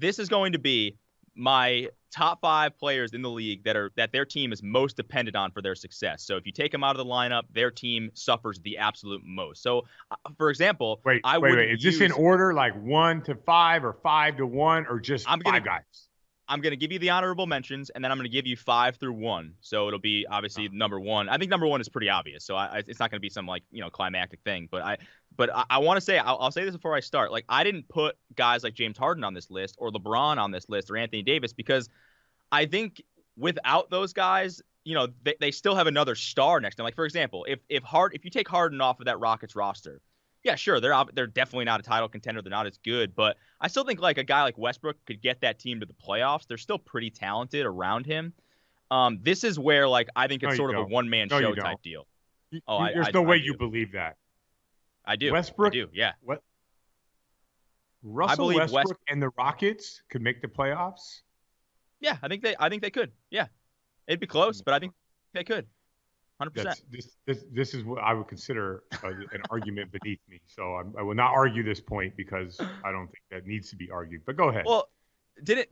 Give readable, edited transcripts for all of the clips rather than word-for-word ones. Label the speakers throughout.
Speaker 1: this is going to be my top 5 players in the league that their team is most dependent on for their success. So if you take them out of the lineup, their team suffers the absolute most. So, for example,
Speaker 2: wait. Is this in order, like 1 to 5 or 5 to 1, or just 5 guys?
Speaker 1: I'm going to give you the honorable mentions, and then I'm going to give you 5 through 1. So it'll be obviously number 1. I think number 1 is pretty obvious. So it's not going to be some climactic thing. But I want to say, I'll say this before I start. Like, I didn't put guys like James Harden on this list or LeBron on this list or Anthony Davis because I think without those guys, they still have another star next to them. Like, for example, if you take Harden off of that Rockets roster, yeah, sure, they're definitely not a title contender. They're not as good, but I still think like a guy like Westbrook could get that team to the playoffs. They're still pretty talented around him. This is where like I think it's sort of a one-man show type deal.
Speaker 2: There's no way you believe that.
Speaker 1: I do.
Speaker 2: Westbrook,
Speaker 1: I do. Yeah.
Speaker 2: Russell Westbrook and the Rockets could make the playoffs?
Speaker 1: Yeah, I think they could. Yeah, it'd be close, but I think they could. 100%.
Speaker 2: This is what I would consider an argument beneath me. So I will not argue this point because I don't think that needs to be argued. But go ahead.
Speaker 1: Well, didn't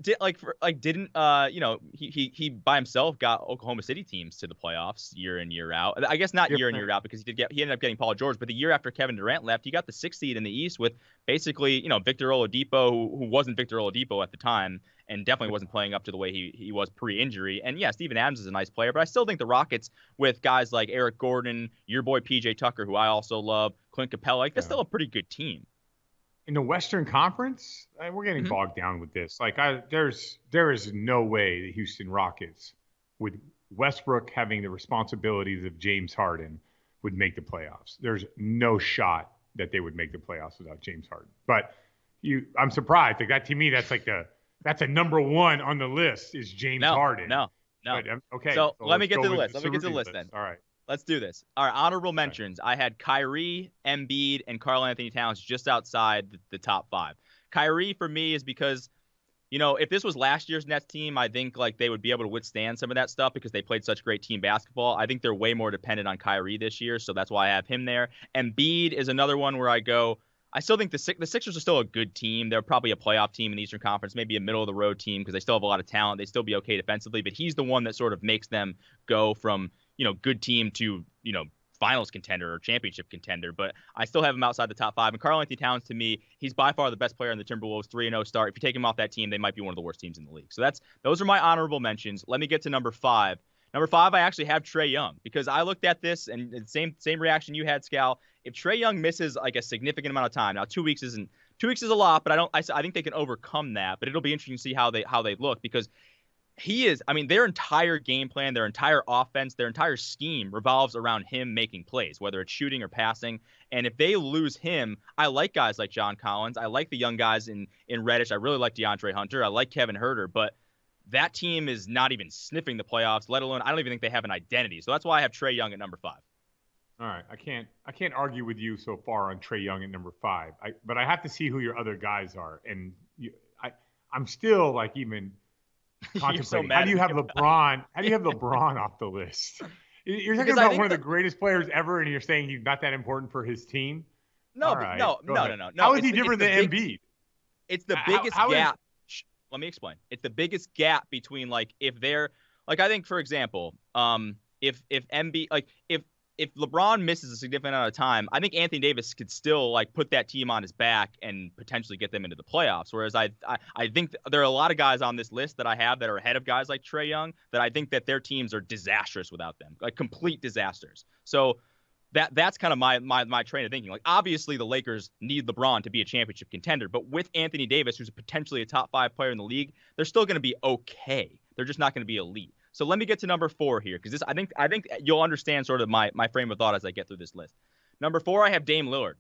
Speaker 1: he by himself got Oklahoma City teams to the playoffs year in year out. I guess not year in year out because he ended up getting Paul George, but the year after Kevin Durant left, he got the 6th seed in the East with basically Victor Oladipo, who wasn't Victor Oladipo at the time. And definitely wasn't playing up to the way he was pre-injury. And yeah, Steven Adams is a nice player, but I still think the Rockets with guys like Eric Gordon, your boy PJ Tucker, who I also love, Clint Capella, that's still a pretty good team.
Speaker 2: In the Western Conference, we're getting bogged down with this. Like, there is no way the Houston Rockets, with Westbrook having the responsibilities of James Harden, would make the playoffs. There's no shot that they would make the playoffs without James Harden. But I'm surprised. Like, that to me, that's a number 1 on the list is James Harden.
Speaker 1: No.
Speaker 2: But, okay.
Speaker 1: So let me get to the list. Let me get to the list then.
Speaker 2: All right.
Speaker 1: Let's do this. All right, honorable mentions. I had Kyrie, Embiid, and Karl Anthony Towns just outside the top 5. Kyrie for me is because, if this was last year's Nets team, I think like they would be able to withstand some of that stuff because they played such great team basketball. I think they're way more dependent on Kyrie this year, so that's why I have him there. Embiid is another one where I go, I still think the Sixers are still a good team. They're probably a playoff team in the Eastern Conference, maybe a middle-of-the-road team because they still have a lot of talent. They still be okay defensively, but he's the one that sort of makes them go from, good team to, finals contender or championship contender. But I still have him outside the top 5. And Karl Anthony Towns, to me, he's by far the best player in the Timberwolves, 3-0 start. If you take him off that team, they might be one of the worst teams in the league. So those are my honorable mentions. Let me get to number 5. Number 5, I actually have Trae Young because I looked at this and same reaction you had, Scal. If Trae Young misses like a significant amount of time, now 2 weeks is a lot, but I think they can overcome that. But it'll be interesting to see how they look because their entire game plan, their entire offense, their entire scheme revolves around him making plays, whether it's shooting or passing. And if they lose him, I like guys like John Collins. I like the young guys in Reddish. I really like DeAndre Hunter. I like Kevin Huerter, but that team is not even sniffing the playoffs, let alone I don't even think they have an identity. So that's why I have Trae Young at number 5.
Speaker 2: All right, I can't argue with you so far on Trae Young at number 5. But I have to see who your other guys are, and I'm still like even contemplating.
Speaker 1: So
Speaker 2: how do you have LeBron? How do you have LeBron off the list? You're talking about one of the greatest players ever, and you're saying he's not that important for his team.
Speaker 1: No, no.
Speaker 2: How is he different than Embiid?
Speaker 1: It's the biggest gap. Let me explain. It's the biggest gap between like if they're like I think for example, if Embiid if LeBron misses a significant amount of time, I think Anthony Davis could still like put that team on his back and potentially get them into the playoffs. Whereas I think there are a lot of guys on this list that I have that are ahead of guys like Trae Young that I think that their teams are disastrous without them, like complete disasters. So that's kind of my train of thinking. Like obviously the Lakers need LeBron to be a championship contender, but with Anthony Davis, who's potentially a top 5 player in the league, they're still going to be okay. They're just not going to be elite. So let me get to number 4 here because I think you'll understand sort of my frame of thought as I get through this list. Number 4, I have Dame Lillard.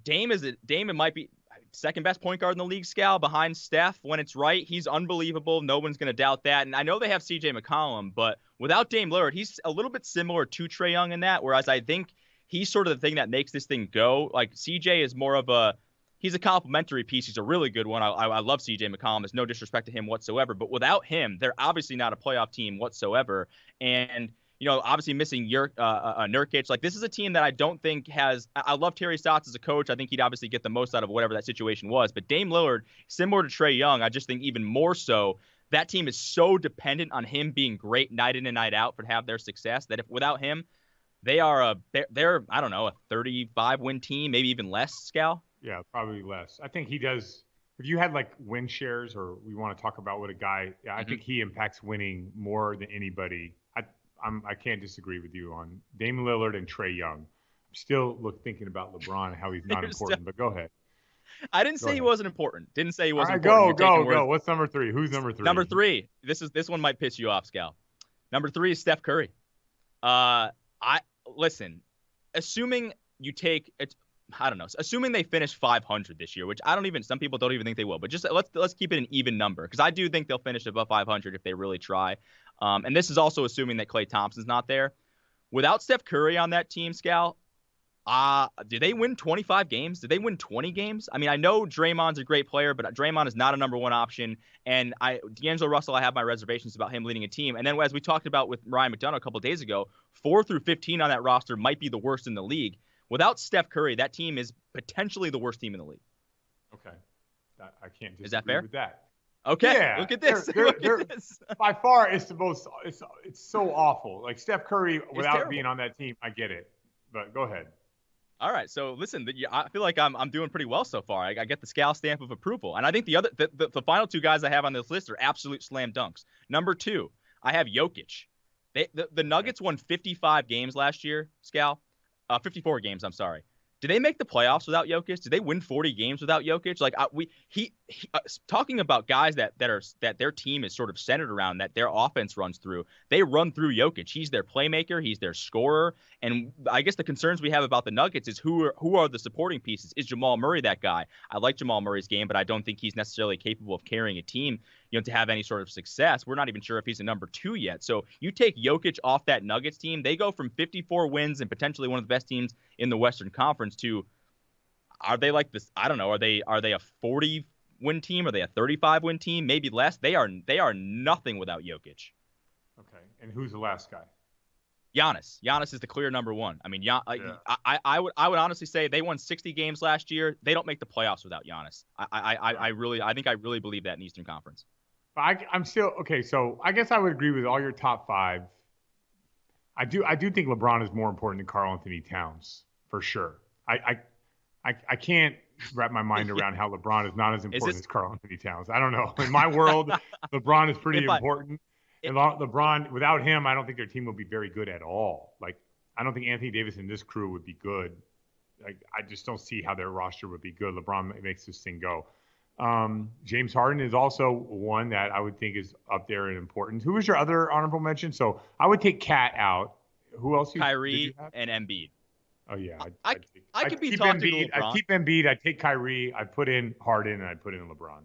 Speaker 1: Dame might be second best point guard in the league, Scal, behind Steph when it's right. He's unbelievable. No one's going to doubt that. And I know they have CJ McCollum, but without Dame Lillard, he's a little bit similar to Trae Young in that, whereas I think he's sort of the thing that makes this thing go. Like CJ is more of he's a complimentary piece. He's a really good one. I love CJ McCollum. There's no disrespect to him whatsoever. But without him, they're obviously not a playoff team whatsoever. And obviously missing Nurkic. Like, this is a team that I don't think has – I love Terry Stotts as a coach. I think he'd obviously get the most out of whatever that situation was. But Dame Lillard, similar to Trae Young, I just think even more so, that team is so dependent on him being great night in and night out to have their success that if without him, they're I don't know, a 35-win team, maybe even less, Scal?
Speaker 2: Yeah, probably less. I think he does – if you had like win shares or we want to talk about what a guy – I think he impacts winning more than anybody. I can't disagree with you on Dame Lillard and Trae Young. I'm still thinking about LeBron and how he's not important, but go ahead.
Speaker 1: I didn't say he wasn't important. Didn't say he wasn't
Speaker 2: important.
Speaker 1: Go.
Speaker 2: What's number 3? Who's number 3?
Speaker 1: Number 3. This one might piss you off, Scal. Number 3 is Steph Curry. Listen, assuming you take it, I don't know. Assuming they finish 500 this year, which some people don't even think they will, but just let's keep it an even number because I do think they'll finish above 500 if they really try. And this is also assuming that Klay Thompson's not there. Without Steph Curry on that team, Scal, do they win 25 games? Did they win 20 games? I mean, I know Draymond's a great player, but Draymond is not a number one option. And D'Angelo Russell, I have my reservations about him leading a team. And then as we talked about with Ryan McDonough a couple of days ago, 4 through 15 on that roster might be the worst in the league. Without Steph Curry, that team is potentially the worst team in the league.
Speaker 2: Okay. I can't disagree
Speaker 1: is that fair?
Speaker 2: with that.
Speaker 1: Okay,
Speaker 2: yeah,
Speaker 1: look at this.
Speaker 2: By far, it's the most. It's so awful. Like Steph Curry, without being on that team, I get it. But go ahead.
Speaker 1: All right, so listen, I feel like I'm doing pretty well so far. I get the Scal stamp of approval, and I think the final 2 guys I have on this list are absolute slam dunks. Number 2, I have Jokic. The Nuggets won 55 games last year, Scal. 54 games. I'm sorry. Did they make the playoffs without Jokic? Did they win 40 games without Jokic? Like talking about guys that their team is sort of centered around, that their offense runs through. They run through Jokic. He's their playmaker. He's their scorer. And I guess the concerns we have about the Nuggets is who are the supporting pieces? Is Jamal Murray that guy? I like Jamal Murray's game, but I don't think he's necessarily capable of carrying a team, to have any sort of success. We're not even sure if he's a number 2 yet. So you take Jokic off that Nuggets team, they go from 54 wins and potentially one of the best teams in the Western Conference to, are they like this? I don't know. Are they a 40-win team? Are they a 35-win team? Maybe less. They are nothing without Jokic.
Speaker 2: Okay. And who's the last guy?
Speaker 1: Giannis. Giannis is the clear number 1. I mean, I would honestly say they won 60 games last year. They don't make the playoffs without Giannis. I really believe that in the Eastern Conference.
Speaker 2: I'm still okay. So I guess I would agree with all your top 5. I do think LeBron is more important than Karl Anthony Towns for sure. I can't wrap my mind around how LeBron is not as important as Karl Anthony Towns. I don't know. In my world, LeBron is pretty important. And LeBron, without him, I don't think their team would be very good at all. Like, I don't think Anthony Davis and this crew would be good. Like, I just don't see how their roster would be good. LeBron makes this thing go. James Harden is also one that I would think is up there in importance. Who was your other honorable mention? So I would take Kat out. Who else?
Speaker 1: Kyrie and Embiid.
Speaker 2: Oh yeah,
Speaker 1: I could be talking to LeBron.
Speaker 2: I'd keep Embiid. I'd take Kyrie. I'd put in Harden, and I'd put in LeBron.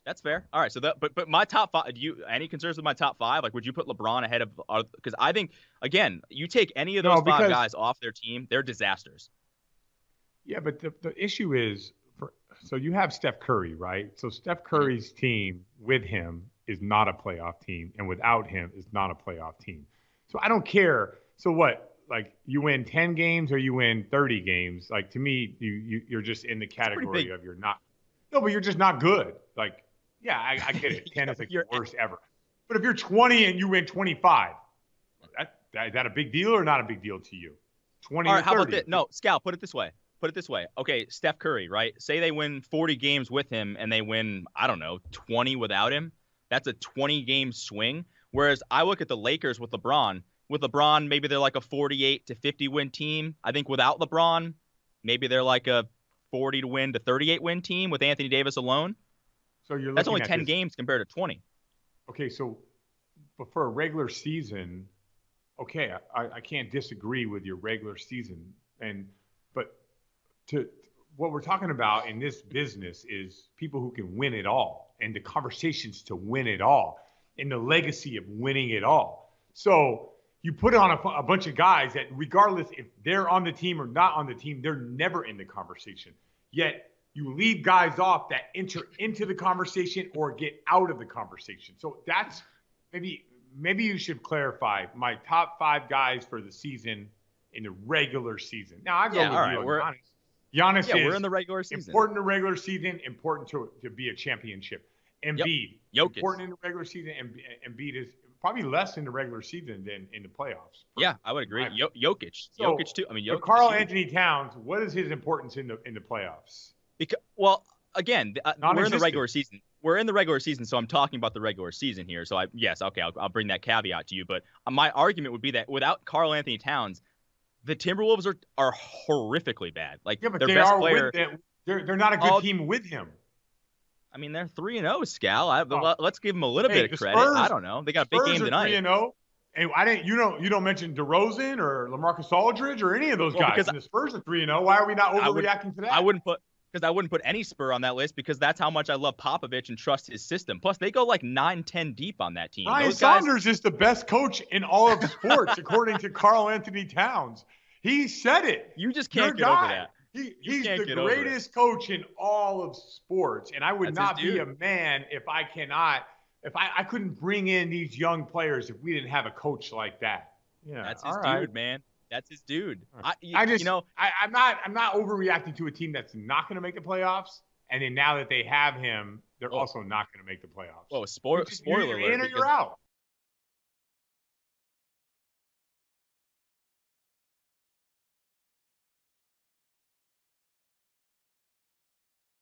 Speaker 1: That's fair. All right. So but my top 5. Do you any concerns with my top 5? Like, would you put LeBron ahead of? Because I think again, you take any of those 5 guys off their team, they're disasters.
Speaker 2: Yeah, but the issue is. So you have Steph Curry, right? So Steph Curry's team with him is not a playoff team, and without him is not a playoff team. So I don't care. So what? Like, you win 10 games or you win 30 games? Like, to me, you're just in the category of you're not. No, but you're just not good. Like, yeah, I get it. 10 is like the worst ever. But if you're 20 and you win 25, is that a big deal or not a big deal to you? 20
Speaker 1: All right,
Speaker 2: or 30.
Speaker 1: how about this? No, Scal, put it this way. Okay, Steph Curry, right? Say they win 40 games with him and they win, I don't know, 20 without him. That's a 20-game swing. Whereas I look at the Lakers with LeBron. With LeBron, maybe they're like a 48 to 50-win team. I think without LeBron, maybe they're like a 40-win to 38-win team with Anthony Davis alone.
Speaker 2: So you're
Speaker 1: that's only 10 games compared to 20.
Speaker 2: Okay, so but for a regular season, okay, I can't disagree with your regular season, but to what we're talking about in this business is people who can win it all and the conversations to win it all and the legacy of winning it all. So you put on a bunch of guys that regardless if they're on the team or not on the team, they're never in the conversation. Yet you leave guys off that enter into the conversation or get out of the conversation. So that's maybe maybe you should clarify my top 5 guys for the season in the regular season. Now I go with you on Giannis. Giannis is
Speaker 1: we're in the regular season.
Speaker 2: Important in the regular season, important to be a championship. Embiid,
Speaker 1: Jokic.
Speaker 2: Important in the regular season. Embiid is probably less in the regular season than in the playoffs.
Speaker 1: Yeah, I would agree. Jokic.
Speaker 2: So,
Speaker 1: Jokic too. I mean, Jokic.
Speaker 2: Karl Anthony Towns, what is his importance in the playoffs?
Speaker 1: Because, again, we're in the regular season. We're in the regular season, so I'm talking about the regular season here. So I'll bring that caveat to you. But my argument would be that without Karl Anthony Towns, the Timberwolves are horrifically bad. Like their best player.
Speaker 2: They're not a good team with him.
Speaker 1: I mean, they're 3-0, Scal. Let's give them a little bit of credit. I don't know. They got a big game tonight.
Speaker 2: 3-0. And you don't mention DeRozan or LaMarcus Aldridge or any of those guys. And the Spurs are 3-0. Why are we not overreacting to that?
Speaker 1: I wouldn't put any Spur on that list because that's how much I love Popovich and trust his system. Plus, they go like 9-10 deep on that team.
Speaker 2: Ryan Saunders is the best coach in all of sports, according to Karl Anthony Towns. He said it.
Speaker 1: You just can't get over that.
Speaker 2: He's the greatest coach in all of sports, and I would not be a man if I couldn't bring in these young players if we didn't have a coach like that. Yeah,
Speaker 1: that's his dude, man. That's his dude.
Speaker 2: I'm not overreacting to a team that's not going to make the playoffs, and then now that they have him, they're also not going to make the playoffs.
Speaker 1: Spoiler alert!
Speaker 2: You're in or you're out.